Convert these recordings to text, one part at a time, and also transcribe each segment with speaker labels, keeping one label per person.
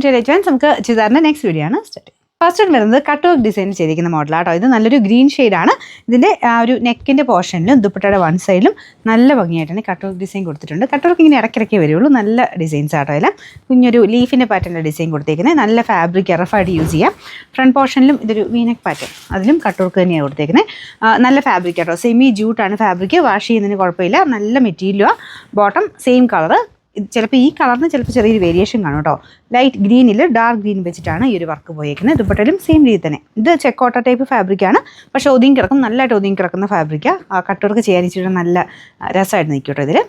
Speaker 1: To elite നമുക്ക് ചുരിദാറിൻ്റെ next video ആണ് സ്റ്റാർട്ട്. ഫസ്റ്റ് വരുന്നത് കട്ട് വർക്ക് ഡിസൈൻ ചെയ്തിരിക്കുന്ന മോഡലാട്ടോ. ഇത് നല്ലൊരു ഗ്രീൻ ഷെയ്ഡാണ്. ഇതിൻ്റെ ആ ഒരു നെക്കിൻ്റെ പോർഷനിലും ദുപ്പട്ടയുടെ വൺ സൈഡിലും നല്ല ഭംഗിയായിട്ടാണ് കട്ട് വർക്ക് ഡിസൈൻ കൊടുത്തിട്ടുണ്ട്. കട്ട് വർക്ക് ഇങ്ങനെ ഇടയ്ക്കിടയ്ക്ക് വരുള്ളൂ. നല്ല ഡിസൈൻസ് ആട്ടോ. എല്ലാം കുഞ്ഞൊരു ലീഫിൻ്റെ പാറ്റേണിൻ്റെ ഡിസൈൻ കൊടുത്തേക്കുന്നത്. നല്ല ഫാബ്രിക് റഫായിട്ട് യൂസ് ചെയ്യാം. ഫ്രണ്ട് പോർഷനിലും ഇതൊരു വീനെക്ക് പാറ്റേൺ, അതിലും കട്ട് വർക്ക് തന്നെയാണ് കൊടുത്തേക്കുന്നത്. നല്ല ഫാബ്രിക് ആട്ടോ. Semi ജൂട്ടാണ് fabric. വാഷ് ചെയ്യുന്നതിന് കുഴപ്പമില്ല. നല്ല മെറ്റീരിയലാണ്. Bottom same colour. ചിലപ്പോൾ ഈ കളറിന് ചിലപ്പോൾ ചെറിയൊരു വേരിയേഷൻ കാണും കേട്ടോ. ലൈറ്റ് ഗ്രീനിൽ ഡാർക്ക് ഗ്രീൻ വെച്ചിട്ടാണ് ഈ ഒരു വർക്ക് പോയേക്കുന്നത്. ദുപ്പട്ടയിലും സെയിം രീതി തന്നെ. ഇത് ചെക്കോട്ട ടൈപ്പ് ഫാബ്രിക്കാണ്. പക്ഷേ ഒതുങ്ങി കിടക്കും. നല്ലതായിട്ട് ഒതുങ്ങി കിടക്കുന്ന ഫാബ്രിക്കാണ്. കട്ട് വർക്ക് ചെയ്യാൻ ഇച്ചിരി നല്ല രസമായിട്ട് നിൽക്കും കേട്ടോ. ഇതിൽ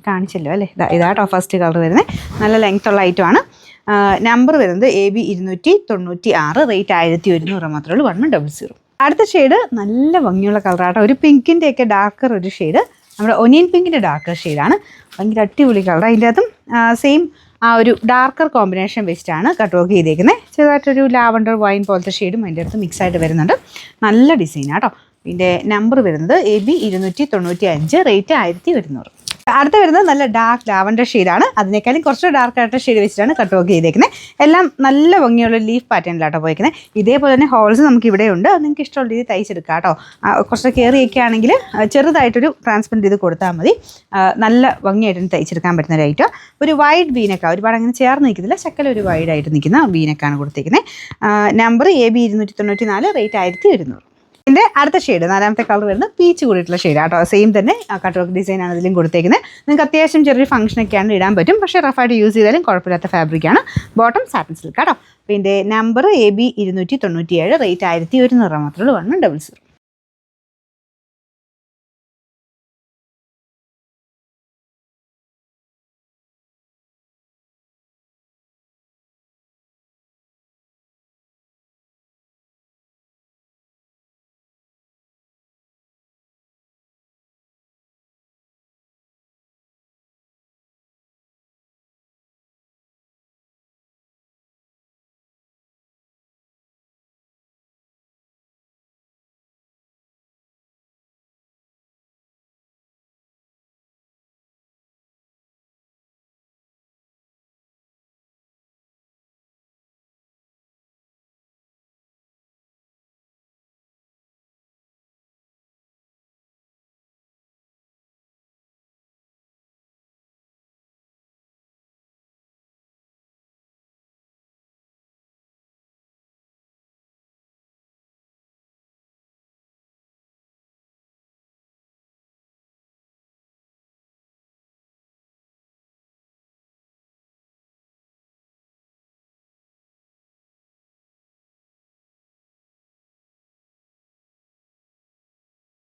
Speaker 1: കാണിച്ചല്ലോ അല്ലേ. ഇതാട്ടോ ഫസ്റ്റ് കളർ വരുന്നത്. നല്ല ലെങ്ത്തുള്ള ഐറ്റമാണ്. നമ്പർ വരുന്നത് AB 296, റേറ്റ് 1100 മാത്രമേ ഉള്ളൂ. 1100. അടുത്ത ഷെയ്ഡ് നല്ല ഭംഗിയുള്ള കളറാട്ടോ. ഒരു പിങ്കിൻ്റെയൊക്കെ ഡാർക്കർ ഒരു ഷെയ്ഡ്. നമ്മുടെ ഒനിയൻ പിങ്കിൻ്റെ ഡാർക്കർ ഷെയ്ഡാണ്. ഭയങ്കര അടിപൊളി കളർ. അതിൻ്റെ അതും സെയിം ആ ഒരു ഡാർക്കർ കോമ്പിനേഷൻ വെച്ചിട്ടാണ് കട്ട് വർക്ക് ചെയ്തേക്കുന്നത്. ചെറുതായിട്ടൊരു ലാവണ്ടർ വൈൻ പോലത്തെ ഷെയ്ഡും അതിൻ്റെ അടുത്ത് മിക്സ് ആയിട്ട് വരുന്നുണ്ട്. നല്ല ഡിസൈനാട്ടോ. ഇതിൻ്റെ നമ്പർ വരുന്നത് AB 295, റേറ്റ് 1100. അടുത്ത വരുന്നത് നല്ല ഡാർക്ക് ലാവണ്ടർ ഷെയ്ഡാണ്. അതിനേക്കാളും കുറച്ച് ഡാർക്ക് ആയിട്ട് ഷെയ്ഡ് വെച്ചിട്ടാണ് കട്ട് വർക്ക് ചെയ്തേക്കുന്നത്. എല്ലാം നല്ല ഭംഗിയുള്ള ലീഫ് പാറ്റേണിലാട്ടോ പോയിരിക്കുന്നത്. ഇതേപോലെ തന്നെ ഹോൾസ് നമുക്ക് ഇവിടെ ഉണ്ട്. അത് നിങ്ങൾക്ക് ഇഷ്ടമുള്ള രീതി തയ്ച്ചെടുക്കാം കേട്ടോ. കുറച്ച് കയറിയൊക്കെ ആണെങ്കിൽ ചെറുതായിട്ടൊരു ട്രാൻസ്പെറൻറ്റ് ഇത് കൊടുത്താൽ മതി. നല്ല ഭംഗിയായിട്ട് തയ്ച്ചെടുക്കാൻ പറ്റുന്ന ഒരു ഐറ്റം. ഒരു വൈഡ് വീനക്കാണ്. ഒരുപാട് അങ്ങനെ ചേർന്ന് നിൽക്കുന്നില്ല. ശക്കല ഒരു വൈഡായിട്ട് നിൽക്കുന്ന വീനക്കാണ് കൊടുത്തിരിക്കുന്നത്. Number AB 294, rate 1100. ഇതിൻ്റെ അടുത്ത ഷെയ്ഡ്, നാലാമത്തെ കളർ വരുന്നത് പീച്ച് കൂടിയിട്ടുള്ള ഷെയ്ഡ് ആട്ടോ. സെയിം തന്നെ കട്ട് വർക്ക് ഡിസൈനാണ് ഇതിലും കൊടുത്തേക്കുന്നത്. നിങ്ങൾക്ക് അത്യാവശ്യം ചെറിയൊരു ഫംഗ്ഷനൊക്കെയാണ് ഇടാൻ പറ്റും. പക്ഷേ റഫായിട്ട് യൂസ് ചെയ്താലും കുഴപ്പമില്ലാത്ത ഫാബ്രിക്കാണ്. ബോട്ടം സാറ്റിൻ സിൽക്ക് ആട്ടോ. അപ്പോൾ ഇതിൻ്റെ നമ്പർ AB 297, റേറ്റ് 1100 മാത്രമേ ഉള്ളൂ. 1100.